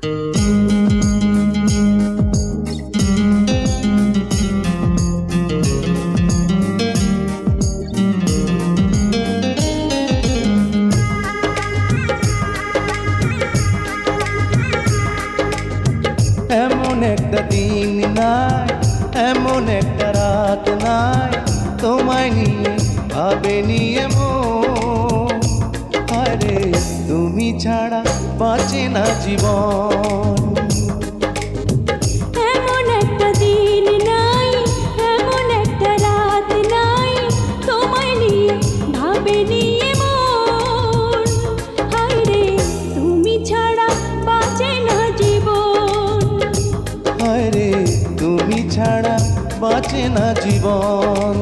এমন একটা দিন নাই, এমন একটা রাত নাই, তোমায় নিয়ে ভাবে নিয়ে মন। আরে তুমি ছাড়া বাঁচে না জীবন। এমন একটা দিন নাই, এমন একটা রাত নাই, তোমায় নিয়ে ভাবে নিয়ে মন। হায়রে তুমি ছাড়া বাঁচে না জীবন। আরে তুমি ছাড়া বাঁচে না জীবন।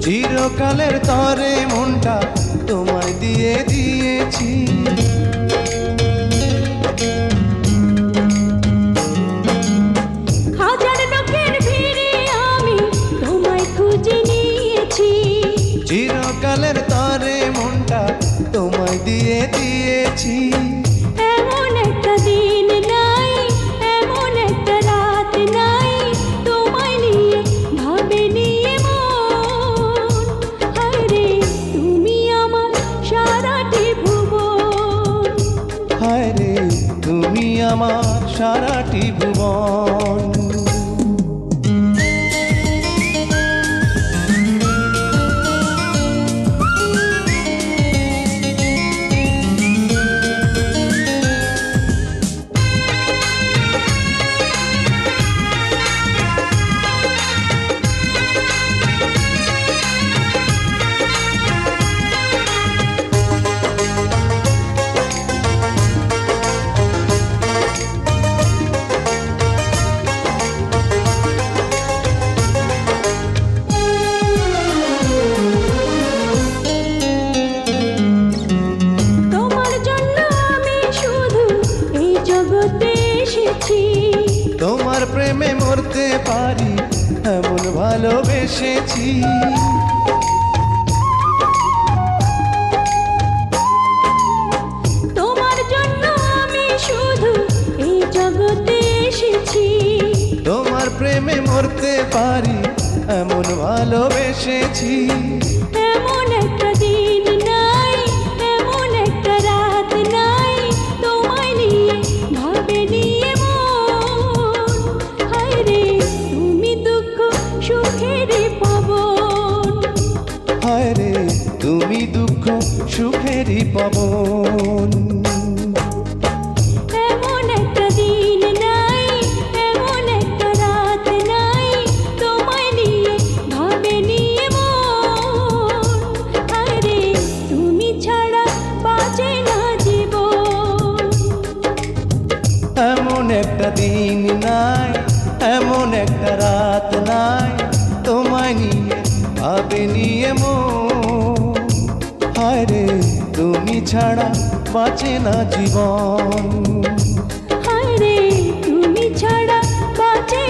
চিরকালের তরে মনটা তোমায় দিয়ে দিয়েছি। হাজার লোকের ভিড়ে আমি তোমায় খুঁজে নিয়েছি। চিরকালের তরে মনটা তোমায় দিয়ে দিয়েছি। এমন একটা দিন নাই, এমন একটা রাত নাই, তোমায় নিয়ে ভাবে নিয়ে মন। হায়রে তুমি আমার সারাটি ভুবন। হায়রে তুমি আমার সারাটি ভুবন। তোমার প্রেমে মরতে পারি এমন ভালোবেসেছি। তোমার জন্য আমি শুধু এই জগতে এসেছি। তোমার প্রেমে মরতে পারি এমন ভালোবেসেছি। এমন একটা দিন নাই, এমন একটা রাত নাই, তোমায় নিয়ে ভাবে নিয়ে মন। হায়রে তুমি দুঃখ সুখেরই পাবন। হায়রে তুমি দুঃখ সুখেরই পাবন। এমন একটা দিন নাই, এমন একটা রাত নাই, তোমায় নিয়ে ভাবে নিয়ে মন। হায়রে তুমি ছাড়া বাঁচে না জীবন। এমন একটা দিন নাই, এমন একটা রাত নাই, তোমায় নিয়ে ভাবে নিয়ে মন। হায়রে তুমি ছাড়া বাঁচে না জীবন। হায়রে তুমি ছাড়া বাঁচে